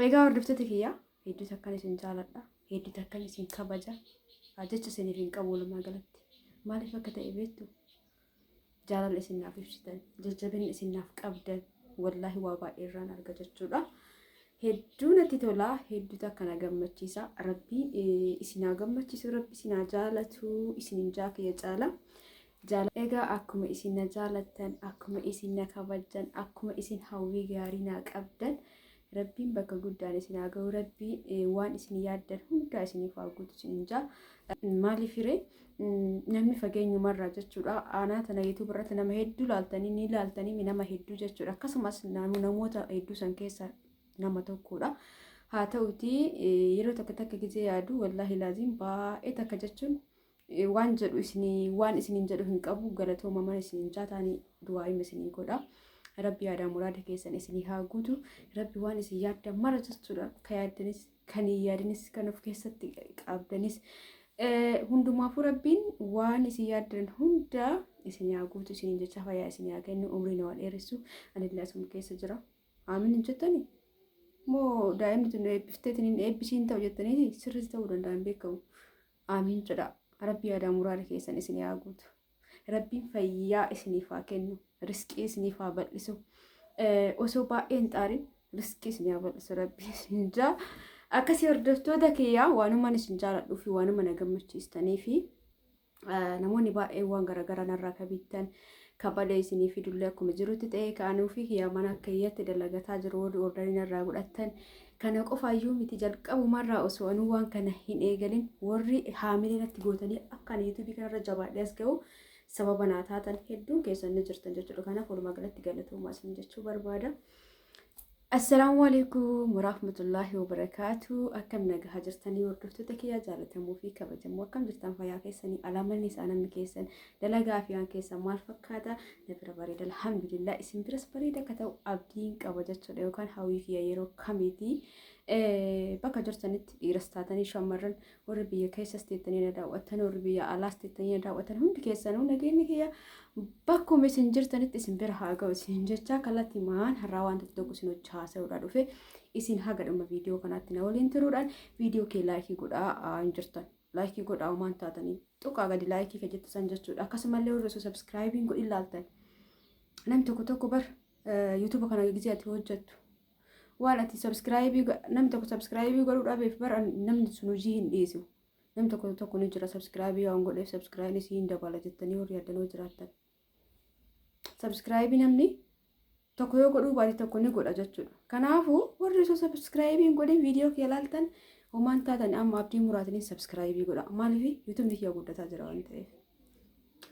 Egaa hordoftoota kiyyaa hedduutu akkan isin jaaladha. Hedduutu akkan isin kabaja. Jecha isiniif hin qabu walumaa galatti. Maaliif akka ta'e beektu? Jaalala isin naaf ibsitan, jajjabinni isin naaf qabdan wallaahi waa baay'ee irraan arga jechuudha. Hedduu natti tola, hedduutu akkana gammachiisa. Rabbi isin haa gammachiisu, Rabbi isin haa jaalatu, isin jaakiyya caala. Egaa akkuma isin na jaalattan, akkuma isin na kabajan, akkuma isin hawwii gaarii naa qabdan. Rabbiin bakka guddaan isin haa ga'u. Rabbii waan isin yaaddan hundaa isiniif haa guutu isin jaa. Maaliif hiree namni fageenyumarraa jechuudha. Aanaa tana YouTube irratti nama hedduu laaltanii ni laaltanii nama hedduu jechuudha. Akkasumas namoota hedduu san keessa nama tokkodha. Haa ta'uti yeroo takka gisee yaadu wallaahi laaziin baay'ee takka jechuun waan jedhu waan isiniin jedhu hin qabu. Galatoomaa isiniin jaataanii du'aa hima isiniin godha. Rabbi yaada muraada keessan isinii haa guutu. Rabbi waan isin yaaddan mara jechuudha. Kan yaaddanis kan hin yaadinis kan of keessatti qabdanis hundumaafuu Rabbiin waan isin yaaddan hunda isinii haa guutu. Isiniin jecha fayyaa isinii haa kennu, umrii nama dheeressu. Anillee asuma keessa jira. Aamin hin jettani? Moo daa'imni tun eebbifteetiin eebbisiin ta'u jettanii sirriitti ta'uu danda'an beekamu. Aamin jedha. Rabbi yaada muraada keessan isinii haa guutu. Rabbiin fayyaa isiniif haa kennu. Riskii isiniif haa bal'isu. Osoo baay'ee hin xaarin riskii isinii haa bal'isu Rabbi isin jaa. Akkasii hordoftoota kiyyaa waanuma isin jaaladhuu fi waanuma na gammachiistanii fi namoonni baay'ee waan garaagaraa narraa kabittan kabalee isinii fi dullee akkuma jirutti ta'ee kaanuu fi kiyyaa mana akkayyatti dalagataa jiru warri ordanii narraa godhattan. Kana qofaayyuu miti jalqabumarraa osoo anuu waan kana hin eegalin warri haamilee natti gootanii akka yuutuubii kanarra jabaadhee as ga'u sababa naa taatan hedduun keessan ni jirtan jechuudha. Kanaaf walumaa galatti galatoomaa isin jechuu barbaada. Assalaamu alaikum warahmatullahi wabarakaatu. Akkam nagaa jirtanii hordoftoota kiyyaa jaalatamuu fi kabajamoo akkam jirtan fayyaa keessanii alaamanni isaa namni keessan dalagaa fi waan keessan maal fakkaata? Nabira bareeda alhamdulillah isin biras bareeda akka ta'u abdiin qaba jechuudha yookaan hawwii kiyya yeroo kamiitii. Bakka jirtanitti dhiiras taatanii shamarran warri biyya keessas teettanii na daawwatan warri biyya alaas teettanii na daawwatan hundi keessanuu nageenyi kiyya bakkuma isin jirtanitti isin bira haa ga'u isin jecha kallattii maan har'aa wanta tokko isin hojii haasa'uudhaa dhufe isin hagadhuma viidiyoo kanaatti na waliin turuudhaan viidiyoo kee laayikii godhaa hin jirtan laayikii godhaa waan taatanii tuqaa gadi laayikii ka jettu san jechuudha. Akkasumallee warri osoo sabskiraayibiin godhin laaltan namni tokko bar yuutuuba kana gisee ati hojjettu. Waan ati sabskiraayibii namni tokko sabskiraayibii godhuudhaaf bara namni sun hojii hin dhiisu. Namni tokko ni jira sabskiraayibii waan godheef sabskiraayibii isii hin dabala jettanii warri yaadanoo jiraattan. Sabskiraayibii namni tokko yoo godhuu baate tokko ni godha jechuudha. Kanaafuu warri osoo sabskiraayibii hin godhin viidiyoo kee ilaaltan homaan taatan amma abdii muraatanii sabskiraayibii godha. Maaliif yuutuubni kiyya guddataa jira waan ta'eef.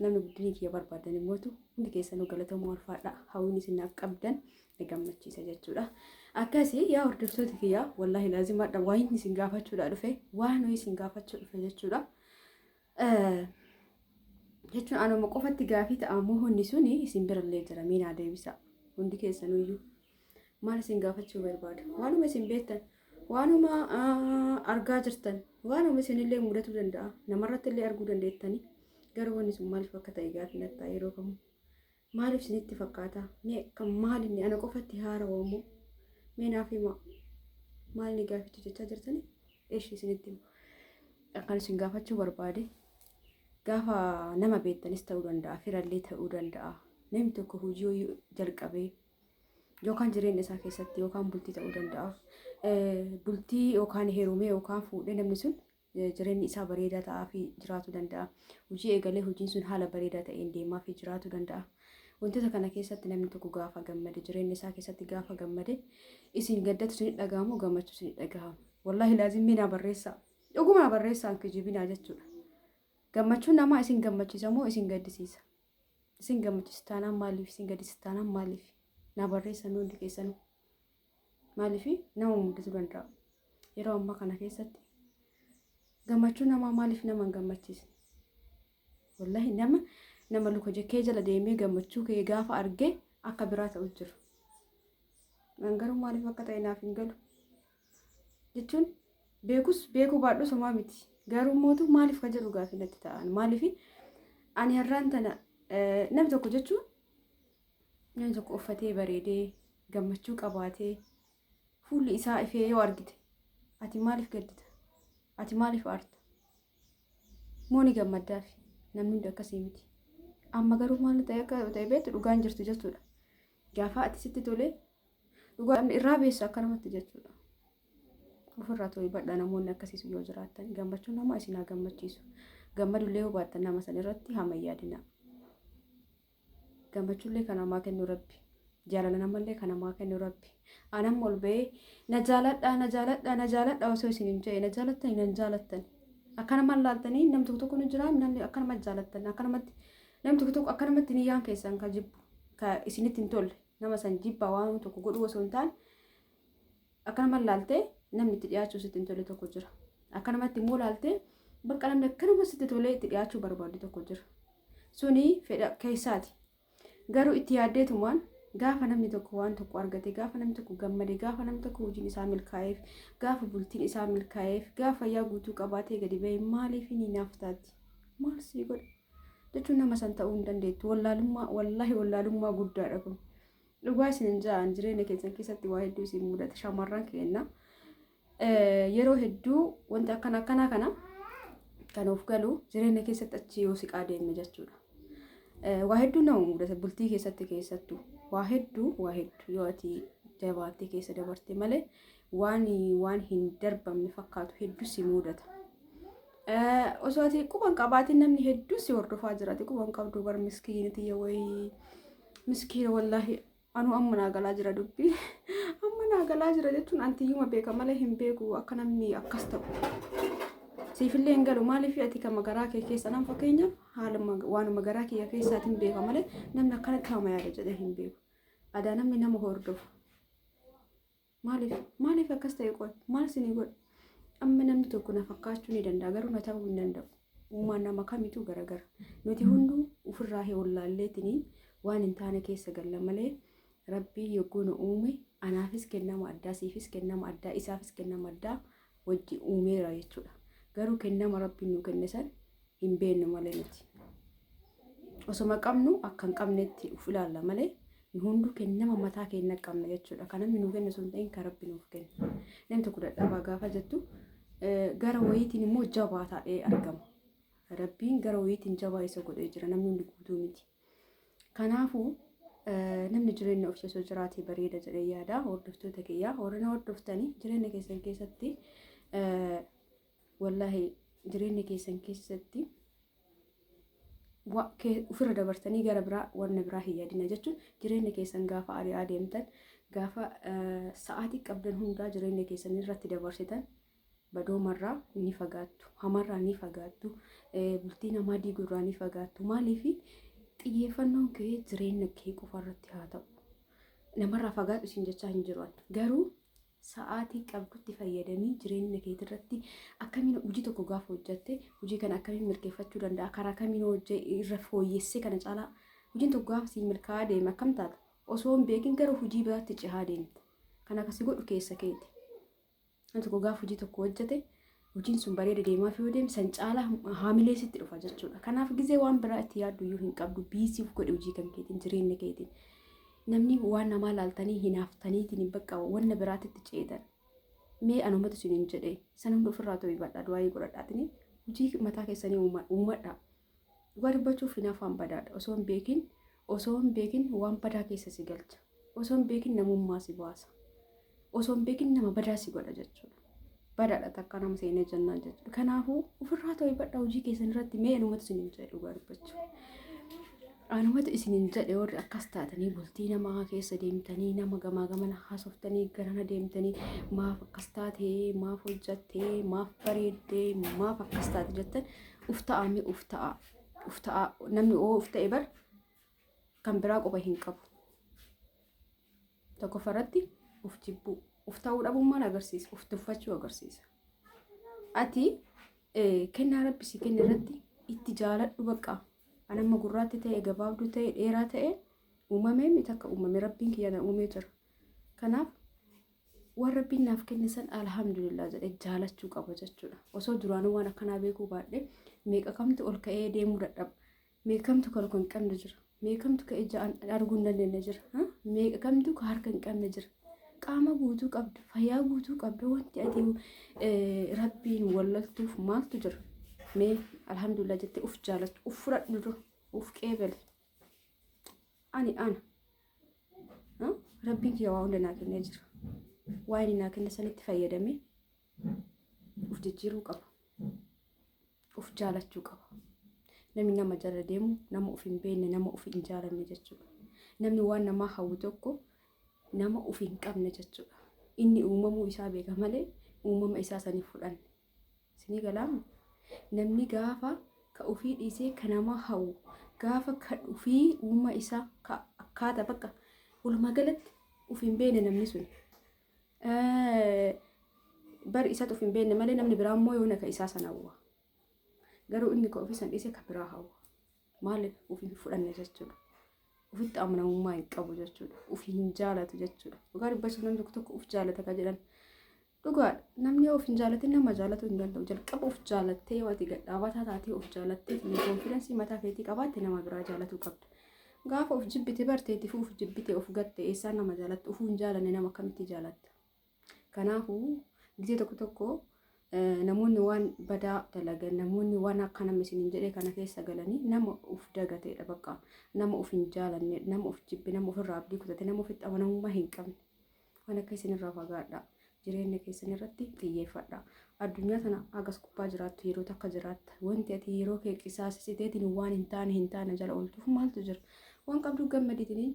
Namni guddinii kiyya barbaadan immoo hundi keessanuu galatamoo alfaadha. Hawwiin isin naaf qabdan ni gammachiisa jechuudha. Akkasii yaa hordoftoota kiyyaa wallaahi laazimaadha waan isin gaafachuudha dhufe waan isin gaafachuu dhufe jechuudha. Jechuun anuma qofatti gaafii ta'ammoo hundi suni isin birallee jira miinaa deebisa. Hundi keessanuyyuu maal isin gaafachuu barbaada? Waanuma isin beektan, waanuma argaa jirtan, waanuma isinillee mudatuu danda'a. Namarratti illee arguu dandeettanii garuu wanni sun maaliif akka ta'e gaafii nattaa yeroo kamuu. Maaliif isinitti fakkaata? Kan maalinni ana qofatti haarawammoo? Meenaa fi maal ni gaafitu jechaa jirtani? Eeshi isinitti akkan isin gaafachuu barbaade gaafa nama beektanis ta'uu danda'a, firallee ta'uu danda'a. Namni tokko hojii jalqabee yookaan jireenya isaa keessatti yookaan bultii ta'uu danda'a. Bultii yookaan heerumee yookaan fuudhee namni sun jireenyi isaa bareedaa ta'aa fi jiraachuu danda'a. Hojii eegalee hojiin sun haala bareedaa ta'een deemaa fi jiraachuu danda'a. Wantoota kana keessatti namni tokko gaafa gammade jireenya isaa keessatti gaafa gammade isin gaddatu isin dhagahamu gammachuu isin dhagahamu. Wallaahi laazimii na barreessaa. Dhuguma barreessaan kijibinaa jechuudha. Gammachuun namaa isin gammachiisa moo isin gaddisiisa? Isin gammachiisa taanaan maaliif isin gaddisiisa taanaan maaliif? Na barreessan hundi keessanuu. Maaliif nama mudatu danda'a. Yeroo ammaa kana keessatti gammachuun namaa maaliif nama hin gammachiisne? Wallaahi nama luka jekkee jala deemee gammachuu kee gaafa argee akka biraa ta'u jira. Garuu maaliif akka ta'e naaf hin galu. Jechuun beekuu baadhuu somaa miti. Garuu mootu maaliif ka jedhu gaafii natti ta'an. Maaliif ani har'aan tana namni tokko jechuun namni tokko uffatee bareedee gammachuu qabaatee fuulli isaa ifee yoo argite ati maaliif gaddita? Ati maaliif aarta? Moo ni gammaddaaf? Namni hundi akkasii miti. Amma garuu maal ta'e beektu dhugaan jirtu jechuudha. Gaafa ati sitti tolee dhugaan irraa beessa akka namatti jechuudha. Ofirraa tooyi badhaa namoonni akkasiisu yoo jiraatan gammachuun nama isin haa gammachiisu. Gammadullee yoo baattan nama san irratti haa mayyaadina. Gammachuullee kan namaa kennu Rabbi. Jaalala namallee kan namaa kennu Rabbi. Anam ol ba'ee na jaaladhaa osoo isin hin jedhe na jaalattanii nan jaalattan. Akkanuma laaltanii namni tokko ni jira namni akkanuma jaalattan akkanumatti namni tokko akkanumatti niyyaan keessan ka jibbu ka isinitti hin tolle nama san jibbaa waan tokko godhu osoo hin taane akkanuma laaltee namni itti dhiyaachuu sitti hin tolle tokko jira. Akkanumatti immoo laaltee bakka namni akkanuma sitti tolee itti dhiyaachuu barbaadu tokko jira. Suni fedha keessaati. Garuu itti yaaddeetumaan gaafa namni tokko waan tokko argate gaafa namni tokko gammade gaafa namni tokko hojiin isaa milkaa'eef gaafa bultiin isaa milkaa'eef gaafa yaa guutuu qabaatee gadi ba'e maaliif ni naaftaati? Maal sii godha? Jechuun nama san ta'uu hin dandeettu. Wallaahi wallaalummaa guddaadha kun. Dhugaa isin ja'an jireenya keessan keessatti waa hedduu isin mudata. Shamarran kenna. Yeroo hedduu wanti akkanaa kana kan of galu jireenya keessatti achi yoo siqaa deemne jechuudha. Waa hedduu nama mudata bultii keessatti keessattuu. Waa hedduu yoo ati jabaattee keessa dabarte malee waan hin darbamne fakkaatu hedduu si mudata. Osoo ati quban qabaatiin namni hedduu si hordofaa jira. Ati quban qabdu bar miskiiniti wayii miskiina wallaahi anu amma naa galaa jira dubbii. Amma naa galaa jira jechuun antiyyuma beeka malee hin beeku akka namni akkas ta'u. Siifillee hin galu maaliif ati kan magaraa kee keessa nam fakkeenya haala waan magaraa kee keessaatiin beeka malee namni akkanatti hama yaada jedhee hin beeku. Adaa namni nama hordofu. Maaliif akkas ta'e qoy maal sinii godha? Amma namni tokko na fakkaachuu ni danda'a garuu na ta'uu hin danda'u. Uumaan nama kamitu garagara. Nuti hunduu ofirraa wallaalleetiniin waan hin taane keessa galla malee Rabbii yogguu nu uume anaafis kennama addaa siifis kennama addaa isaafis kennama addaa wajji uumeera jechuudha. Garuu kennama Rabbiin nu kenne san hin beeknu malee nuti. Osoma qabnu akka hin qabnetti uf ilaalla malee nu hunduu kennama mataa keenya qabna jechuudha. Kan namni nu kenne sun ta'in kan Rabbi nuuf kenne. Namni tokko dadhabaa gaafa jettu gara wayiitiin immoo jabaa ta'ee argama. Rabbiin gara wayiitiin jabaa isa godhee jira namni hundi guutuu miti. Kanaafuu namni jireenya of keessatti jiraate bareeda jedhee yaada. Hordoftoota kiyyaa warreen hordoftanii jireenya keessan keessatti wallahi jireenya keessan keessatti ofirra dabartanii gara biraa wanna biraa hin yaadina jechuun jireenya keessan gaafa ari'aa deemtan gaafa sa'aatii qabdan hundaa jireenya keessan irratti dabarsitan badoomarraa ni fagaattu hamarraa ni fagaattu bultii namaa diigurraa ni fagaattu maaliif xiyyeeffannoon kee jireenya kee qofa irratti haa ta'u namarraa fagaadhu isin jechaa hin jiru garuu sa'aatii qabdutti fayyadamii jireenya kee irratti akkamiin hojii tokko gaafa hojjette hojii kana akkamiin milkeeffachuu danda'a karaa kamiin hojii irra fooyyessee kana caalaa hojiin tokko gaafa si milkaa'aa deeme akkam taata osoo hin beekin gara hojii biraatti cehaa deemta kan akkasii godhu keessa keeti kan tokko gaafa hojii tokko hojjete hojiin sun bareeda deemaa fi yoo deeme san caalaa haamilee sitti dhufa jechuudha kanaaf gizee waan biraa itti yaaddu iyyuu hin qabdu biisiif godhe hojii kan keetiin jireenya keetiin namni waan namaa laaltanii hinaaftaniitiin bakka wanna biraatitti ceetan mee anumatu isiniin jedhe san hunda ofirraa ta'uu badhaa du'aayii godhadhaatini hojii mataa keessanii uumadha dhugaa dubbachuuf hinaafaan badaadha osoo hin beekin waan badaa keessa si galcha osoo hin beekin namummaa si baasa osoo hin beekin nama badaa si godha jechuudha badaadha takka nama seenee jannaan jechuudha kanaafuu ofirraa ta'uu badhaa hojii keessan irratti mee anumatu isiniin jedhe dhugaa dubbachuu anumatu isiniin jedhe warri akkas taatanii bultii namaa keessa deemtanii nama gamaa gamana haasoftanii garana deemtanii maaf akkas taatee maaf hojjattee maaf bareeddee maaf akkas taate jettan uf ta'a namni uf ta'e bar kan biraa qofa hin qabu tokkoffaratti uf jibbuu uf ta'uu dhabummaan agarsiisa uf tuffachuu agarsiisa ati kennaa rabbi si kenne irratti itti jaaladhu baqqaa anamma gurraatti ta'e gabaabduu ta'e dheeraa ta'e uumamee miti akka uumame rabbiin kiyyana uumee jira kanaaf waan rabbiin naaf kenne san alhamdulillah jedhee jaalachuu qaba jechuudha osoo duraanuu waan akkanaa beekuu baadhee meeqa kamtu ol ka'ee deemuu dadhaba meeqa kamtu kan hin qabne jira meeqa kamtu ka ija arguu hin dandeenye jira meeqa kamtu ka harka hin qabne jira qaama guutuu qabda, fayyaa guutuu qabda. Wanti ati rabbiin wallaltuuf maaltu jira? Mee alhamdulillah jettee uf jaalatu, uf fudhadhu dura, uf qeebale. Ana rabbiin kiyya waa hunda naa kennee jira. Waa inni naa kenne sanitti fayyadamee uf jijjiiruu qaba. Uf jaalachuu qaba. Namni nama jala deemu nama uf hin beekne, nama uf hin jaalanne jechuudha. Namni waan namaa hawwu tokko nama uf hin qabne jechuudha. Inni uumamuu isaa beeka malee uumama isaa saniif fudhanne. Isinii galaamu namni gaafa ka ufii dhiisee ka nama hawwu gaafa ka ufii uumama isaa ka akkaataa bakka walumaa galatti uf hin beekne namni sun. Bari isaatu uf hin beekne malee namni biraa immoo yoona ka isaa sana hawwa. Garuu inni ka ofii san dhiisee ka biraa hawwa. Maaliif uf hin fudhanne jechuudha. Ufitti amanamummaa hin qabu jechuudha. Uf hin jaalatu jechuudha. Dhugaa dubbachuu namni tokko uf jaalata ka jedhan. Dhugaadha. Namni uf hin jaalatin nama jaalatu hin danda'u. Jalqaba uf jaalattee waati gadhaabataa taatee uf jaalattee konfidensii mataa keetii qabaatte nama biraa jaalatuu qabda. Gaafa uf jibbite barteetii fi uf jibbite uf gatte eessaan nama jaalatta uf hin jaalanne nama akkamitti jaalatta. Kanaafuu gisee tokko namoonni waan badaa dalagan namoonni waan akka namni isin jedhee kana keessa galanii nama uf dagateedha bakka nama uf hin jaalanne nama uf jibbe nama ofirraa abdii kutate nama ofitti amanamummaa hin qabne waan akka isinirraa fagaadha jireenya keessan irratti xiyyeeffadha addunyaa sana agas gubbaa jiraattu yeroo takka jiraatta wanti ati yeroo kee qisaasisiteetiin waan hin taane jala ooltuuf maaltu jira waan qabdu gammadiitiniin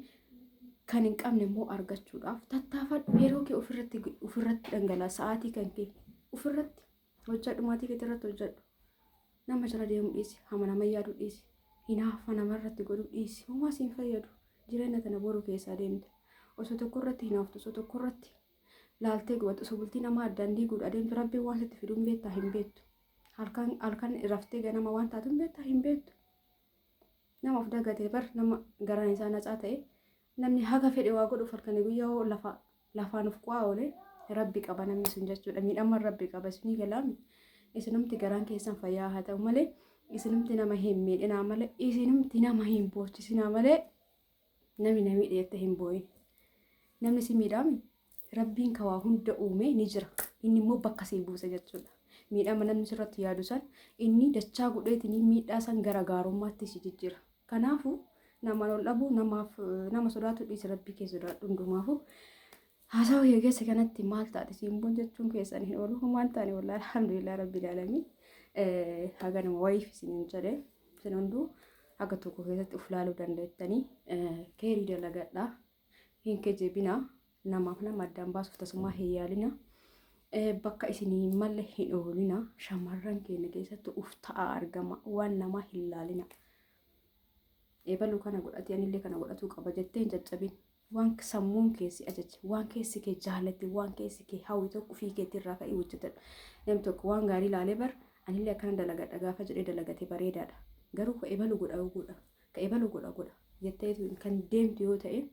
kan hin qabne immoo argachuudhaaf tattaafadhu yeroo kee ofirratti dhangalaa sa'aatii kan kee ofirratti hojjedhu maatii keetii irratti hojjedhu nama jala deemu dhiisi hama nama yaadu dhiisi hinaafa namarratti godhu dhiisi homaa siin fayyadu jireenya tana boru keessaa deemte osoo tokko irratti hinaaftu osoo tokko irratti laaltee gubatu osoo bultii nama addaan diiguudha adeemtu rabbiin waan sitti fiduun beektaa hin beektu halkan raftee ganama waan taatuun beektaa hin beektu nama of dagatee bar nama garaan isaa nacaa ta'e namni haga fedhe waa godhuuf halkanii guyyaa lafaan of qo'aa oolee rabbi qaba namni sun jechuudha miidhama rabbi qaba isinii galaami isinumti garaan keessan fayyaa haa ta'u malee isinumti nama hin miidhinaa malee isinumti nama hin boochisinaa malee namni miidheette hin booyin namni si miidhaami rabbiin kawaa hunda uume ni jira inni immoo bakka sii buusa jechuudha miidhama namni sirratti yaadu san inni dachaa godheetiin miidhaa san gara gaarummaatti si jijjiira kanaafu nama lol dhabu nama sodaatu dhiisi rabbii kee sodaadhu hundumaafu Haasawaa eegeessa kanatti maal taate simboon jechuun keessan hin oolu homaan taane wallaahi alhamdulillah rabbil alamin haga nama wayiif isiniin jedhe isin hunduu haga tokko keessatti uf laaluu dandeettanii keerii dalagadhaa hin kejebinaa namaaf nama addaan baasuuf tasummaa hin yaalina bakka isinii malle hin oolina shamarran keenya keessatti uf ta'aa argama waan nama hin laalina eebaluu kana godhatee anillee kana godhatuu qaba jettee hin caccabin waan sammuun keessi ajaje waan keessi kee jaallatti waan keessi kee hawwi tokko fi keetirraa ka'ii hojjetadha namni tokko waan gaarii ilaalee bar anillee akkana dalagadha gaafa jedhee dalagate bareedaadha garuu ka eebalu godha jettee kan deemtu yoo ta'e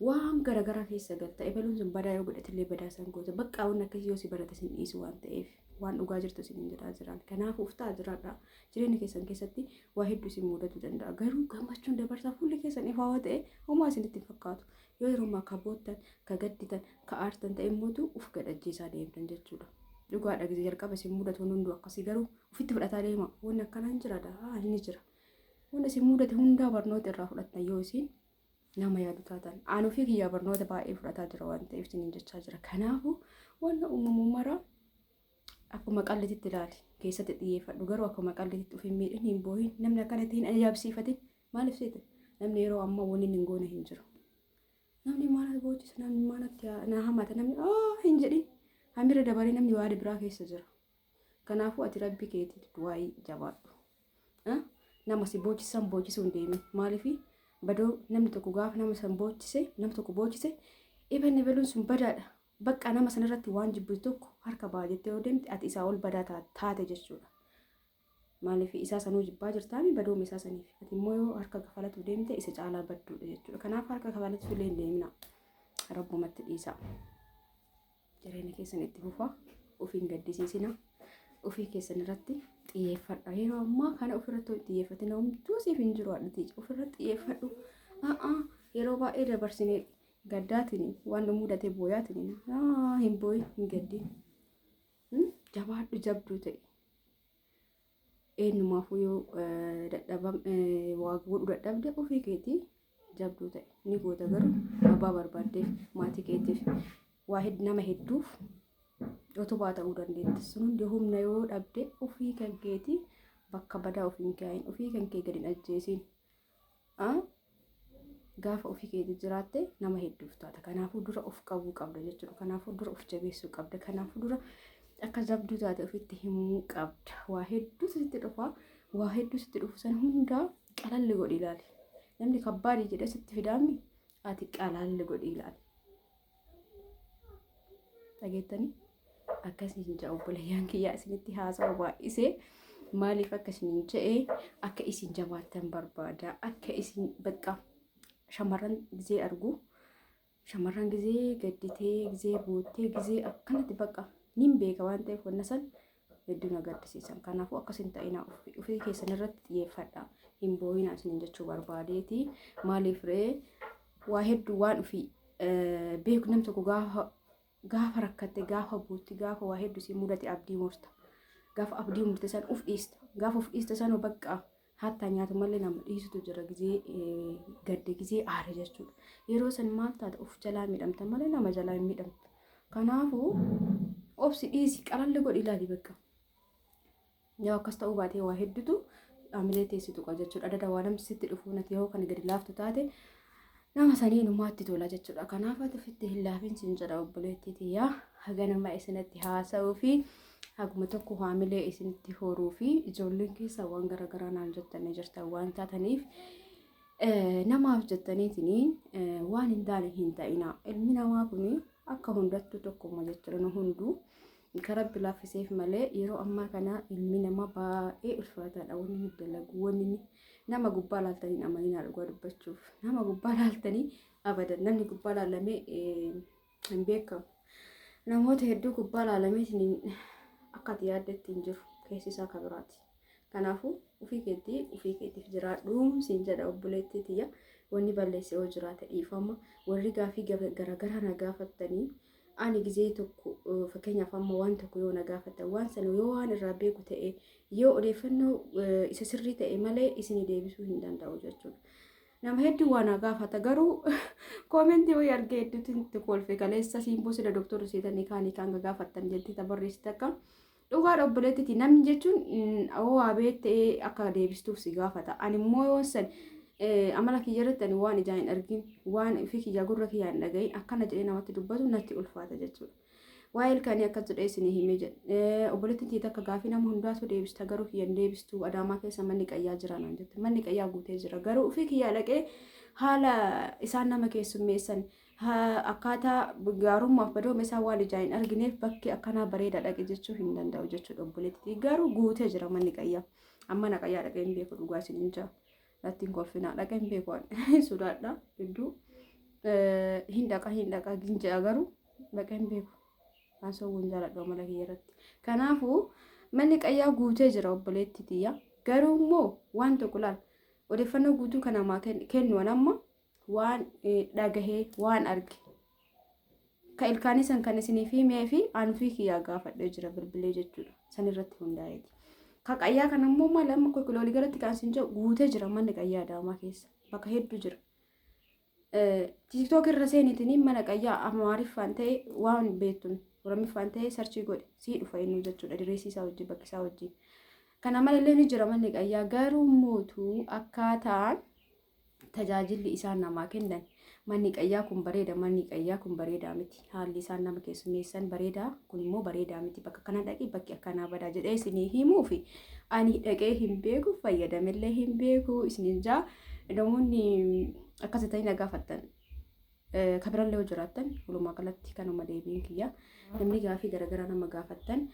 waan garagaraa keessa galta eebaluun sun badaa yoo godhatillee badaa san goota bakka waan akkasii yoo si barate sin dhiisu waan ta'eef waan dhugaa jirtu sin jedhaa jiran kanaaf uftaa jiraadha jireenya keessan keessatti waa hedduu isin mudatu danda'a garuu gammachuun dabarsaa fuulli keessan ifaa ta'e homaa isinitti fakkaatu yoo yeroo akka boottan ka gadditan ka aartan ta'e immoo uf gadhachiisaa deemtan jechuudha dhugaadha gisee jalqaba isin mudatu hunduu akkasii garuu ufitti fudhataa deema waan akkanaa hin jiraadha inni jira waan isin mudate hundaa barnoota irraa fudhattan yoo isin nama yaadu taatan aanuu fi kiyyaa barnoota baay'ee fudhataa jira waan ta'eef isiniin jechaa jira kanaafu waan uumamu mara akkuma qallititti ilaali keessatti xiyyeeffadhu garuu akkuma qallititti of hin miidhin hin boohin namni akkanatti hin ajaa'ibsiifatin maaliif seete namni yeroo ammaa wanni hin goone hin jiru namni maal gochisa namni maalatti na hamata namni hin jedhin hamira dabaree namni waa biraa keessa jira kanaafuu ati rabbi keetitti waa'ee jabaadhu nama si boochisan boochisuu hin deemin maaliif badoo namni tokko gaafa nama san boochisee ibanni baluun sun badaadha bakka nama sanarratti waan jibbu tokko harka baa jettee yoo deemte ati isaa ol badaa taate jechuudha maaliif isaa sanuu jibbaa jirtaami badooma isaa saniif ati immoo yoo harka kafalatu deemte isa caalaa badduudha jechuudha kanaaf harka kafalatu illee hin deemina rabbumatti dhiisa jireenya keessan itti fufaa ofiin gaddisiisina ofii keessan irratti xiyyeeffadha yeroo ammaa kana ofirratti xiyyeeffatina homtuu siif hin jiru adhati ofirratti xiyyeeffadhu yeroo baay'ee dabarsinee gaddaatiin waan mudate booyaatiin hin booyi hin gaddin jabaadhu jabduu ta'e eenyumaafuu yoo waa godhu dadhabde ofii keetii jabduu ta'e ni goota garuu abbaa barbaaddeef maatii keetiif waa nama hedduuf utubaa ta'uu dandeetti. Sun hundi humna yoo dhabde ofii kan keetii bakka badaa ofiin kaayin ofii kan kee gadi ajjeesiin gaafa ofii keetii jiraatte nama hedduuf taata. Kanaafuu dura of qabuu qabda jechuudha. Kanaafuu dura of jabeessuu qabda. Kanaafuu dura akka jabduu taate ofitti himuu qabda. Waa hedduu sitti dhufa. Waa hedduu sitti dhufu san hundaa qalalli godhi ilaali. Namni kabbaadii jedhee sitti fidaami ati qalalli godhi ilaali. Dhageettanii akkasiin ja'a obboleeyyan kiyyaa isinitti haasawa baay'isee maaliif akkasiin jedhee akka isin jabaattan barbaada. Akka isin bakka shamarran gizee argu shamarran gizee gadditee gizee boottee gizee akkanatti bakka nin beeka waan ta'eef wanna san hedduu na gaddisiisan. Kanaafuu akkasin ta'ina ofii keessan irratti xiyyeeffadha. Hin booyina isin jechuu barbaadeeti. Maaliif ree waa hedduu waan ofii beeku nam tokko gaafa rakkatte gaafa buutti gaafa waa hedduu si mudate abdii murta. Gaafa abdii murte san uf dhiista. Gaafa uf dhiista san bakka hatta nyaatu malee nama dhiisutu jira gizee gadde gizee aare jechuudha. Yeroo san maal taata uf jalaa miidhamta malee nama jalaa hin miidhamtu. Kanaafuu obsi dhiisi qalalli godhi ilaali bakka. Yoo akkas ta'uu baatee waa hedduutu amilee teessitu qaba jechuudha. Adada waa namni sitti dhufu nati yoo kan gadi laaftu taate nama sanii numaatti tola jechuudha. Kanaaf ati ofitti hin laafin sin jedha obboleettii tiyyaa haga nama isinitti haasa'uu fi haguma tokko haamilee isinitti horuu fi ijoolleen keessa waan garaagaraa naan jettanii jirtan waan taataniif namaaf jettaniitiin waan hin taane hin ta'ina. Ilmi namaa kun akka hundattuu tokkuma jechuudha. Nu hunduu karabbi laaffiseef malee yeroo ammaa kana ilmi namaa baay'ee ulfaataadha. Wanni inni dalagu wanni nama gubbaa laaltanii amanina dhugaa dubbachuuf nama gubbaa laaltanii abadan namni gubbaa laalamee hin beekamu. Namoota hedduu gubbaa laalamee akka ati yaaddetti hin jiru keessi isaa kan biraati. Kanaafuu ofii keetiif jiraadhu siin jedha obboleettii tiyya. Wanni balleesse yoo jiraate dhiifama. Warri gaafii garaagaraa na gaafattanii ani gizee tokko fakkeenyaaf amma waan tokko yoo na gaafatan waan sana yoo waan irraa beeku ta'e yoo odeeffannoo isa sirrii ta'e malee isin deebisuu hin danda'u jechuudha. Nama hedduu waan na gaafata garuu koomentii wayii argee hedduutti itti kolfe kaleessa siimboo sida doktorri seetanii kaanii kan gaafattan jettee tabarreessite akka dhugaadha obboleettiiti. Namni jechuun waa beektee akka deebistuuf si gaafata. Ani immoo yoo san amala kiyya irratti waan ijaan hin argin waan fi kiyya gurra kiyya hin dhagahin akkana jedhee namatti dubbatu natti ulfaata jechuudha. Waa'ee ilkaanii akkas jedhee isinii himee jedhe obboleettiin tiyya akka gaafii nama hundaatu deebista garuu kiyya hin deebistu. Adaamaa keessa manni qayyaa jira naan jette manni qayyaa guutee jira garuu ofii kiyya dhaqee haala isaan nama keessummeessan akkaataa gaarummaaf badooma isaa waan ijaan hin argineef bakki akkanaa bareeda dhaqe jechuu hin danda'u jechuudha. Obboleettii garuu guutee jira manni qayyaa amma na qayyaa dhaqee hin beeku dhugaa isin hin jaa. Latiin kolfina dhaqee hin beeku sodaadha hedduu hin dhaqa ginjaa garuu dhaqee hin beeku. Waan soowwan jaaladhu amala kiyya irratti. Kanaafuu manni qayyaa guutee jira obboleettii tiyya. Garuu immoo waan tokko laal odeeffannoo guutuu kan namaa kennu amma waan dhagahee waan arge. Ka ilkaanii san kan isiniif himee fi aanfii kiyyaa gaafadhee jira bilbilee jechuudha. San irratti hundaa'eeti. Ka qayyaa kan ammoo maal amma kiloolii galatti kan isin jedhu guutee jira manni qayyaa Adaamaa keessa. Bakka hedduu jira. TikTok irra seenitiin mana qayyaa Amaariffaan ta'e waan beektuun Oromiffaan ta'e sarchii godhe sii dhufa inni jechuudha. Direesii isaa wajjin bakki isaa wajjin. Kana malallee ni jira manni qayyaa garuu mootuu akkaataan tajaajilli isaan namaa kennan manni qayyaa kun bareeda manni qayyaa kun bareedaa miti. Haalli isaan nama keessummeessan bareedaa kun immoo bareedaa miti. Bakka kana dhaqi bakki akkanaa badaa jedhee isinii himuu fi ani dhaqee hin beeku fayyadamellee hin beeku isiniin jaa namoonni akkasii ta'ii na gaafattan. Kabirallee yoo jiraattan walumaa galatti kanuma deebiin kiyya. Namni gaafii garaagaraa nama gaafattan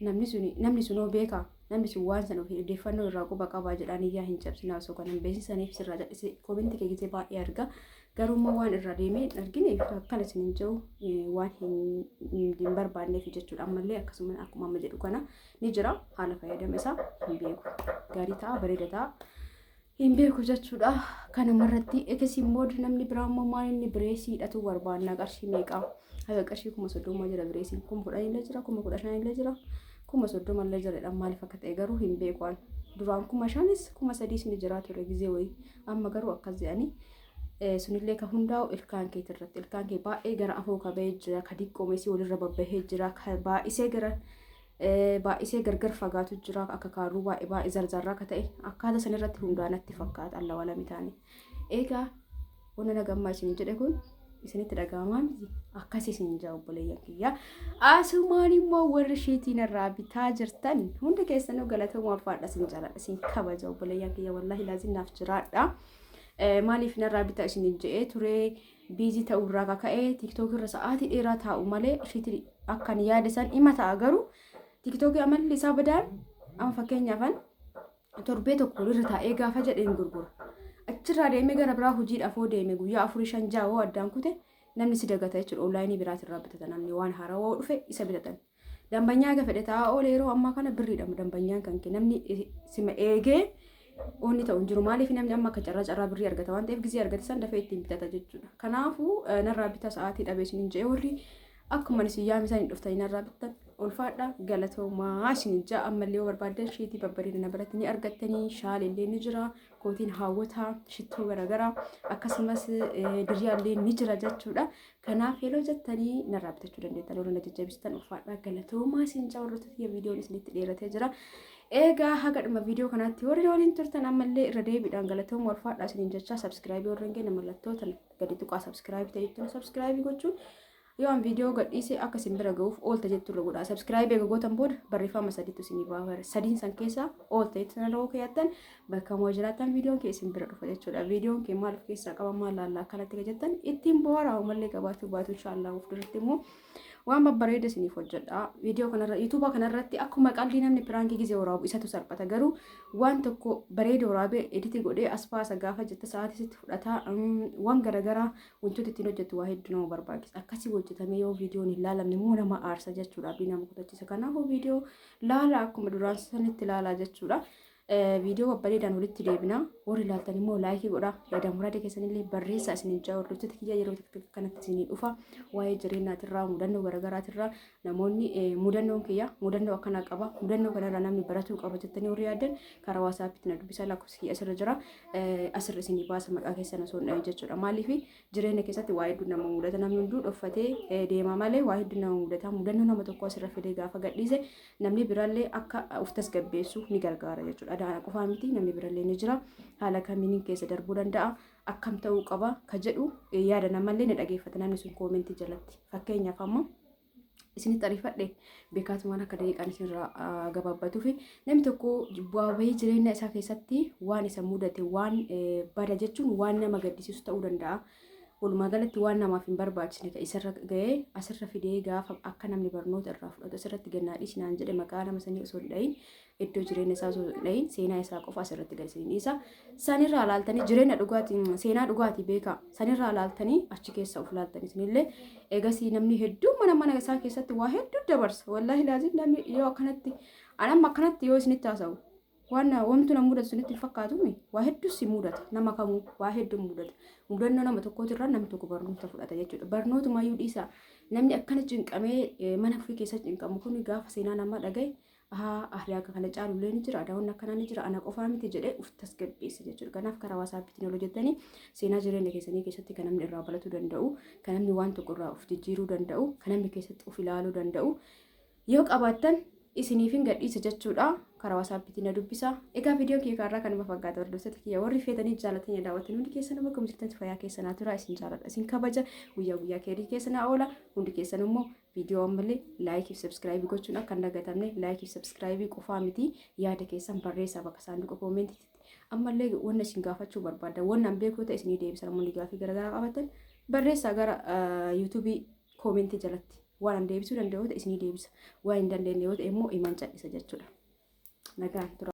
namni sunoo beeka namni sun waan sana ofii odeeffannoo irraa quba qabaa jedhaan iyyaa hin cabsinaa osoo kanan beeksisaniif sirraa jal'ise koomentii keegisee baay'ee arga. Garuu waan irraa deemee argine akkana isin hin jiru waan hin barbaanneef jechuudha. Ammallee akkasuma akkuma amma jedhu kana ni jira haala fayyadama isaa hin beeku. Gaarii ta'a bareeda ta'a. hin beeku jechuudha. Kanumarratti eegas immoo namni biraa immoo maal inni bireesiidhatu barbaanna qarshii meeqa haga qarshii 30,000 jira bireesiin 10,000 illee jira 15,000 illee jira 30,000 illee jira maaliif akka ta'e garuu hin beeku waan duraan 5,000 3,000 ni jira ture gizee wayii amma garuu akkas jedhanii sunillee ka hundaa'u ilkaan kee irratti ilkaan kee baay'ee gara afoo kabee jira ka diqqoomesii walirra babbahee jira ka baay'isee gargar fagaatu jira akka kaaruu baay'ee zarzarraa akka ta'e akkaataa sanirratti hundaanatti fakkaata alla walami taane eegaa wanna nagammaa isin jedhe kun isinitti dhagahamaa miti akkas isin jaa obboleeyyan kiyya asumaan immoo warri shiitiin irraa bitaa jirtan hunda keessanuu galatoomuu alfaadha isin jaaladha isin kabaja obboleeyyan kiyya wallaahi laazinnaaf jiraadha maaliif narraa bitaa isin jedhee turee biizii ta'urraa kaka'ee tiiktookii irra sa'aatii dheeraa taa'u malee shiitii akkan yaadisan hima ta'a garuu TikTok amalli isaa badaan amma fakkeenyaafan torbee tokko irra taa'ee gaafa jedheen gurgura. Achirraa deemee gara biraa hojiidhaaf oo deeme guyyaa 4-5 oo addaan kute namni si dagata jechuudha. Onlaayinii biraatirraa bitatan namni waan haarawaa dhufe isa bitatan. Dambanyaa gaafa fedhe taa'aa oolee yeroo ammaa kana birriidha dambanyaan kan kee namni sima eegee onni ta'u hin jiru maaliif namni amma akka carraa birrii argata waan ta'eef gizee argate san dafee ittiin bitata jechuudha. Kanaafuu narraa bita sa'aatii dhabee isin jedhee warri akkuma isin yaamisan hin dhuftanii narraa bittan ulfaadha galatoomaa isin jaa ammallee yoo barbaaddan shiitii babbareedina biratti ni argattanii shaalillee ni jira kootiin hawwataa shittoo garaagaraa akkasumas diriyaallee ni jira jechuudha kanaaf yeroo jettanii narraa bitachuu dandeettan warra na jajjabistan ulfaadha galatoomaa isin jaa warroota viidiyoon isinitti dheeratee jira eegaa hagadhuma viidiyoo kanaatti warri waliin turtan ammallee irra deebiidhaan galatooma ulfaadha isiniin jechaa sabskiraayibii warra hin geenye mallattoo gadi tuqaa sabskiraayibii ta'etti sabskiraayibii gochuun yoo an viidiyoo gadhiise akka isin bira ga'uuf oolta jettu irra godhaa sabskiraayib eega gootan booda barreeffama sadiitu isinii baafare sadiin san keessaa oolta jettanii sanarra keeyattan bakka moo jiraattan viidiyoon kee isin bira dhufa jechuudha viidiyoon kee maal of keessaa qaba maal laallaa akkanatti jettan ittiin bohaara mallee qabaatu baatu inshaallah of duratti immoo waan babbareeda isiniif hojjedha viidiyoo kanarra yuutuuba kanarratti akkuma qalbii namni piraankii gizee waraabu isatu salphata garuu waan tokko bareeda waraabee editii godhee asfaasa gaafa jetta sa'aatii sitti fudhata waan garagaraa wantoota ittiin hojjettu waa hedduu nama barbaachisa akkasii hojjetamee yoo viidiyoon hin laalamne immoo nama aarsa jechuudha abdii nama kutachiisa kanaafuu viidiyoo laala akkuma duraan sanitti laalaa jechuudha. Viidiyoo babbareedaan walitti deebina warri ilaaltan immoo laayikii godha yaada muraada keessanillee barreessaa isin jaa hordoftoota kiyya yeroo kanatti isinii dhufa waa'ee jireenyaatirraa mudannoo garaagaraatirraa namoonni mudannoon kiyya mudannoo akkanaa qaba mudannoo kanarraa namni baratuu qaba jettanii warri yaadan karaa waasaappiitti na dubbisaa lakkoofsi kiyya asirra jira asirra isinii baasa maqaa keessan osoo hin dhahin jechuudha maaliif jireenya keessatti waa hedduu nama mudata namni hunduu dhoffatee deema malee waa hedduu nama mudata mudannoo nama tokko asirra fidee gaafa gadhiise namni biraallee akka of tasgabbeessu ni gargaara jechuudha. Adaan qofaa miti namni birallee ni jira haala kamiin keessa darbuu danda'a akkam ta'uu qaba ka jedhu yaada namallee ni dhageeffata namni sun koomentii jalatti fakkeenyaaf amma isinitti ariifadhe beekaatumaan akka daqiiqaan isinirraa gabaabbatu fi namni tokko bu'aa jireenya isaa keessatti waan isa mudate waan bada jechuun waan nama gaddisiisu ta'uu danda'a. Walumaa galatti waan namaaf hin barbaachisne ka isarra ga'ee asirra fidee gaafa akka namni barnoota irraa fudhatu asirratti gannaadhii sinaan jedhe maqaa nama sanii osoo hin dhahin iddoo jireenya isaa osoo hin dhahin seenaa isaa qofa asirratti galchanii isa sanirraa ilaaltanii jireenya dhugaatii seenaa dhugaatii beekaa sanirraa ilaaltanii achi keessa of ilaaltanii isinillee eegasii namni hedduu mana isaa keessatti waa hedduu dabarsa wallaahi laazim namni yoo akkanatti anamma akkanatti yoo isinitti haasa'u waan wantu nama mudatu sunitti fakkaatumi waa hedduu si mudata nama kamuu waa hedduu mudata mudannoo nama tokkootirraa namni tokko barnoota fudhata jechuudha barnootumayyuu dhiisa namni akkana cinqamee mana ofii keessa cinqamu kun gaafa seenaa nama dhagaye ahlaaqa kana caalullee ni jira adaawwan akkanaa ni jira ana qofaa miti jedhee uf tasgabbeessa jechuudha kanaaf karaa waasaappiitiin ol hojjettanii seenaa jireenya keessanii keessatti kan namni irraa baratuu danda'u kan namni waan tokko irraa of jijjiiruu danda'u kan namni keessatti of ilaaluu danda'u yoo qabaattan isiniif hin gadhiisa jechuudha karaa waasaappiitiin na dubbisa egaa viidiyoon kiyya kaarraa kan nama fakkaata hordoftoota kiyya warri feetanii jaalatanii daawwatan hundi keessan nama gamsiftanitti fayyaa keessanaa tura isin jaaladha isin kabaja guyyaa keerii keessanaa oola hundi keessan immoo viidiyoo ammallee laayikii fi sabskiraayibii gochuun akka hin dagatamne laayikii fi sabskiraayibii qofaa miti yaada keessan barreessaa bakka saanduqa koomentiitti ammallee wanna isin gaafachuu barbaaddan wanna hin beekne ta'e isinii deebisa namoonni gaafii garaagaraa qabaatan barreessaa gara yuutuubii koomentii jalatti waan an deebisuu danda'u ta'e isinii deebisa waan hin dandeenye yoo ta'e immoo iman cadhisa jechuudha nagaan tura.